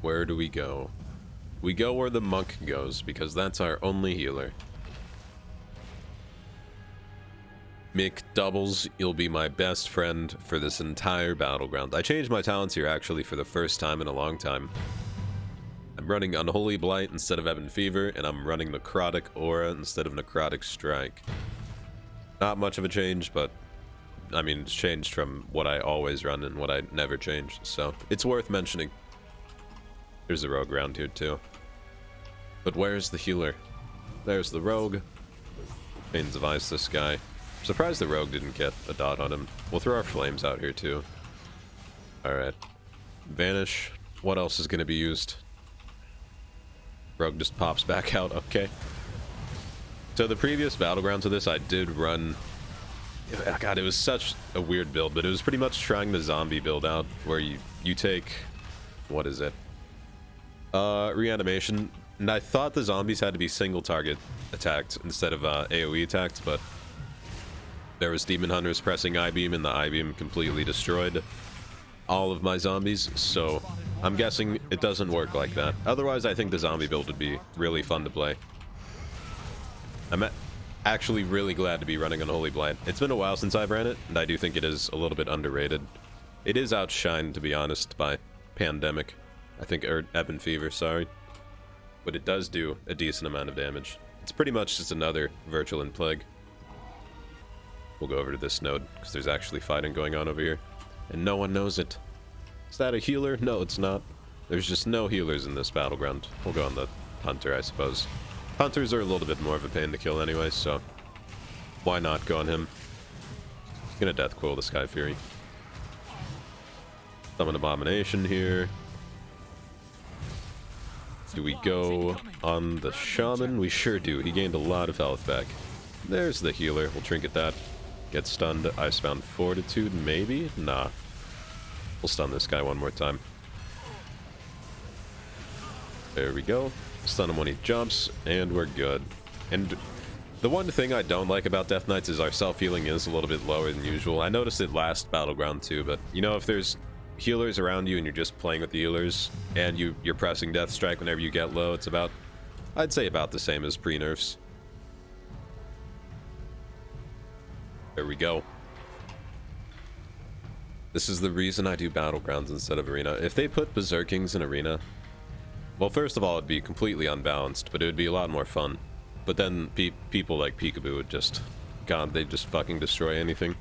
Where do we go? We go where the monk goes, because that's our only healer. Mick doubles, you'll be my best friend for this entire battleground. I changed my talents here actually for the first time in a long time. I'm running Unholy Blight instead of Ebon Fever, and I'm running Necrotic Aura instead of Necrotic Strike. Not much of a change, but I mean, it's changed from what I always run and what I never changed, so it's worth mentioning. There's a rogue around here too. But where's the healer? There's the rogue. Pains of Ice, this guy. I'm surprised the rogue didn't get a dot on him. We'll throw our flames out here too. Alright. Vanish. What else is going to be used? Rogue just pops back out. Okay. So the previous battleground to this, I did run... God, it was such a weird build, but it was pretty much trying the zombie build out, where you take... What is it? Reanimation. And I thought the zombies had to be single target attacked instead of AoE attacked, but there was Demon Hunters pressing I-Beam, and the I-Beam completely destroyed all of my zombies, so I'm guessing it doesn't work like that. Otherwise, I think the zombie build would be really fun to play. I'm actually really glad to be running Unholy Blight. It's been a while since I've ran it, and I do think it is a little bit underrated. It is outshined, to be honest, by Pandemic. I think, or Ebon Fever, sorry. But it does do a decent amount of damage. It's pretty much just another Virulent Plague. We'll go over to this node, because there's actually fighting going on over here. And no one knows it. Is that a healer? No, it's not. There's just no healers in this battleground. We'll go on the Hunter, I suppose. Hunters are a little bit more of a pain to kill anyway, so why not go on him? Gonna Death Quill the Sky Fury. Summon Abomination here. Do we go on the Shaman? We sure do. He gained a lot of health back. There's the healer. We'll trinket that. Get stunned. Icebound Fortitude, maybe? Nah. We'll stun this guy one more time. There we go. Stun him when he jumps, and we're good. And the one thing I don't like about Death Knights is our self-healing is a little bit lower than usual. I noticed it last Battleground too, but you know, if there's healers around you and you're just playing with the healers, and you're pressing Death Strike whenever you get low, it's about, I'd say about the same as pre-nerfs. There we go. This is the reason I do Battlegrounds instead of Arena. If they put Berserkings in Arena, well, first of all, it'd be completely unbalanced, but it would be a lot more fun. But then people like Peekaboo would just, God, they'd just fucking destroy anything.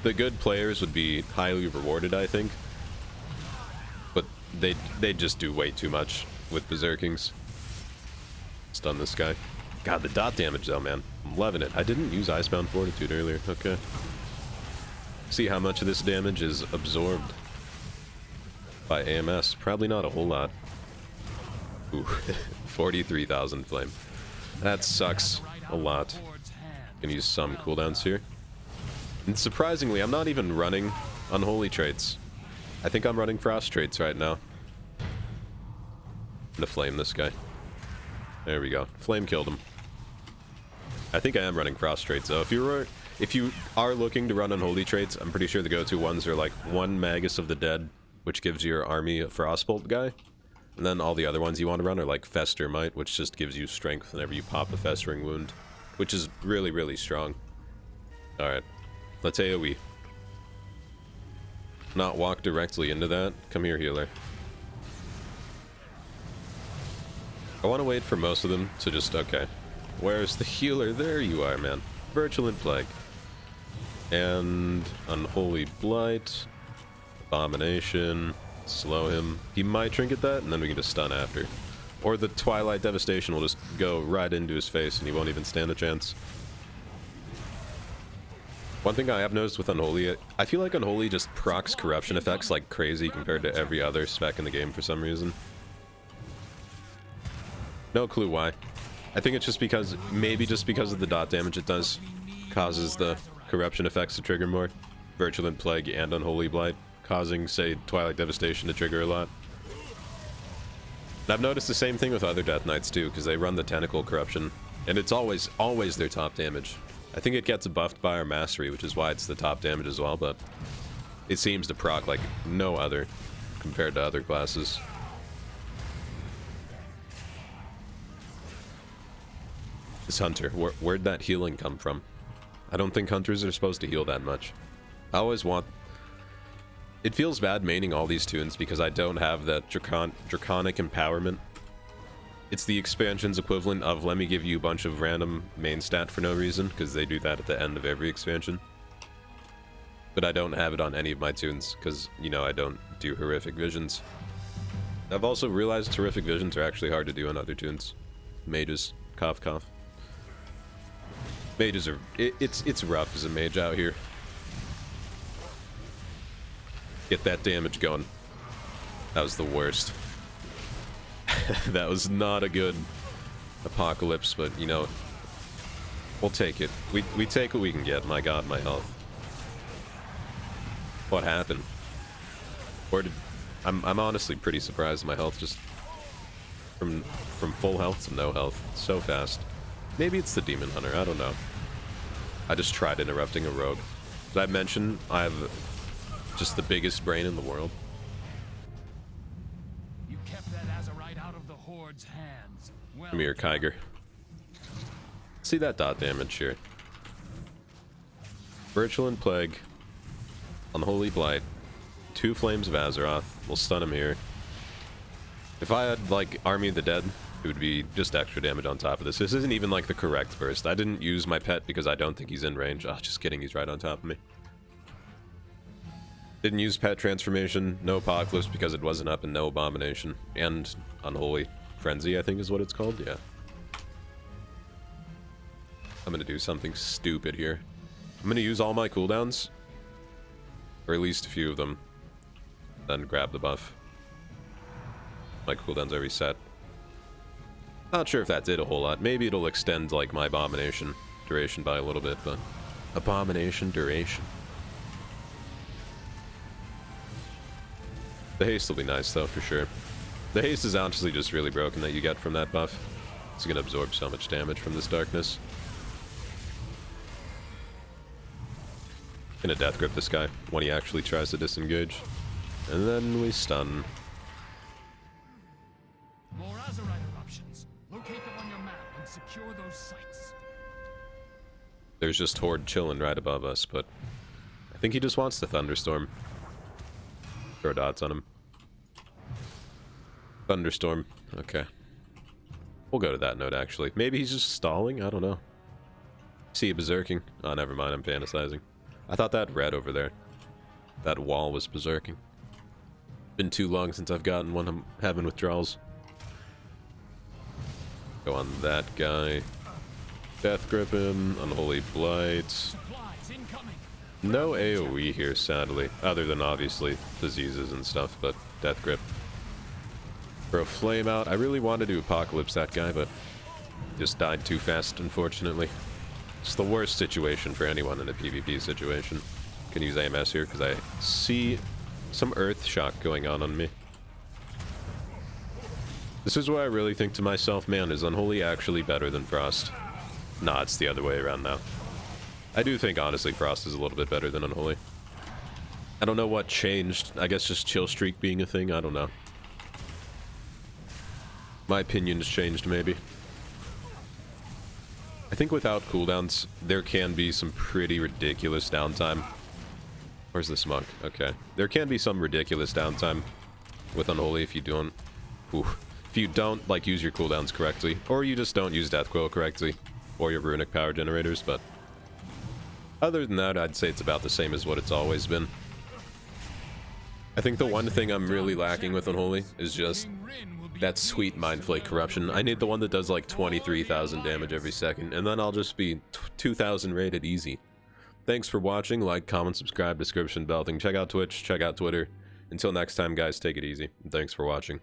The good players would be highly rewarded, I think. But they'd just do way too much with Berserkings. Stun this guy. God, the dot damage though, man. I'm loving it. I didn't use Icebound Fortitude earlier. Okay. See how much of this damage is absorbed by AMS. Probably not a whole lot. Ooh, 43,000 flame. That sucks a lot. Gonna use some cooldowns here. And surprisingly, I'm not even running Unholy traits. I think I'm running Frost traits right now. I'm gonna flame this guy. There we go. Flame killed him. I think I am running Frost traits though. If you are looking to run Unholy traits, I'm pretty sure the go-to ones are like 1 Magus of the Dead, which gives your army a Frostbolt guy. And then all the other ones you want to run are like Fester Might, which just gives you strength whenever you pop a Festering Wound, which is really, really strong. Alright, let's AoE. Not walk directly into that. Come here, healer. I want to wait for most of them to just... Okay. Where's the healer? There you are, man. Virulent Plague. And Unholy Blight. Abomination. Slow him. He might trinket that, and then we can just stun after. Or the Twilight Devastation will just go right into his face, and he won't even stand a chance. One thing I have noticed with Unholy, I feel like Unholy just procs corruption effects like crazy compared to every other spec in the game for some reason. No clue why. I think it's just because, maybe just because of the dot damage it does, causes the corruption effects to trigger more. Virulent Plague and Unholy Blight, causing, say, Twilight Devastation to trigger a lot. And I've noticed the same thing with other Death Knights too, because they run the Tentacle Corruption, and it's always their top damage. I think it gets buffed by our Mastery, which is why it's the top damage as well, but it seems to proc like no other compared to other classes. This hunter, where'd that healing come from? I don't think hunters are supposed to heal that much. I always want... It feels bad maining all these tunes because I don't have that draconic empowerment. It's the expansion's equivalent of let me give you a bunch of random main stat for no reason, because they do that at the end of every expansion. But I don't have it on any of my tunes, because, you know, I don't do horrific visions. I've also realized horrific visions are actually hard to do on other tunes. Mages. Cough, cough. Mages are... It's rough as a mage out here. Get that damage going. That was the worst. That was not a good apocalypse, but, you know, we'll take it. We take what we can get. My god, my health. What happened? Where did... I'm honestly pretty surprised my health just... From full health to no health. So fast. Maybe it's the Demon Hunter, I don't know. I just tried interrupting a rogue. Did I mention I have just the biggest brain in the world? You kept that Azerite out of the Horde's hands. Well, Come here, Kyger. See that dot damage here. Virulent Plague. Unholy Blight. 2 Flames of Azeroth. We'll stun him here. If I had, like, Army of the Dead, it would be just extra damage on top of this. This isn't even, like, the correct burst. I didn't use my pet because I don't think he's in range. Oh, just kidding, he's right on top of me. Didn't use pet transformation, no Apocalypse because it wasn't up, and no Abomination. And Unholy Frenzy, I think is what it's called, yeah. I'm gonna do something stupid here. I'm gonna use all my cooldowns. Or at least a few of them. Then grab the buff. My cooldowns are reset. Not sure if that did a whole lot. Maybe it'll extend, like, my Abomination duration by a little bit, but... Abomination duration. The haste will be nice, though, for sure. The haste is honestly just really broken that you get from that buff. It's gonna absorb so much damage from this darkness. Gonna death grip this guy when he actually tries to disengage. And then we stun. more Azerite eruptions. Locate them on your map and secure those sites. There's just Horde chilling right above us, but I think he just wants the thunderstorm. Throw dots on him. Thunderstorm. Okay. We'll go to that node, actually. Maybe he's just stalling? I don't know. See a berserking. Oh, never mind. I'm fantasizing. I thought that red over there. That wall was berserking. Been too long since I've gotten one. I'm having withdrawals. Go on that guy. Death grip him. Unholy Blight. Supplies incoming. No AoE here, sadly. Other than, obviously, diseases and stuff, but death grip. Throw flame out. I really wanted to apocalypse that guy, but just died too fast, unfortunately. It's the worst situation for anyone in a PvP situation. Can use AMS here because I see some earth shock going on me. This is where I really think to myself, man, is Unholy actually better than Frost? Nah, it's the other way around now. I do think, honestly, Frost is a little bit better than Unholy. I don't know what changed. I guess just Chill Streak being a thing, I don't know. My opinion's changed, maybe. I think without cooldowns, there can be some pretty ridiculous downtime. Where's the smoke? Okay. There can be some ridiculous downtime with Unholy if you don't... Ooh. If you don't, like, use your cooldowns correctly. Or you just don't use Death Coil correctly. Or your runic power generators, but... Other than that, I'd say it's about the same as what it's always been. I think the one thing I'm really lacking with Unholy is just that sweet Mind Flake corruption. I need the one that does like 23,000 damage every second, and then I'll just be 2,000 rated easy. Thanks for watching. Like, comment, subscribe, description, bell thing. Check out Twitch, check out Twitter. Until next time, guys, take it easy. And thanks for watching.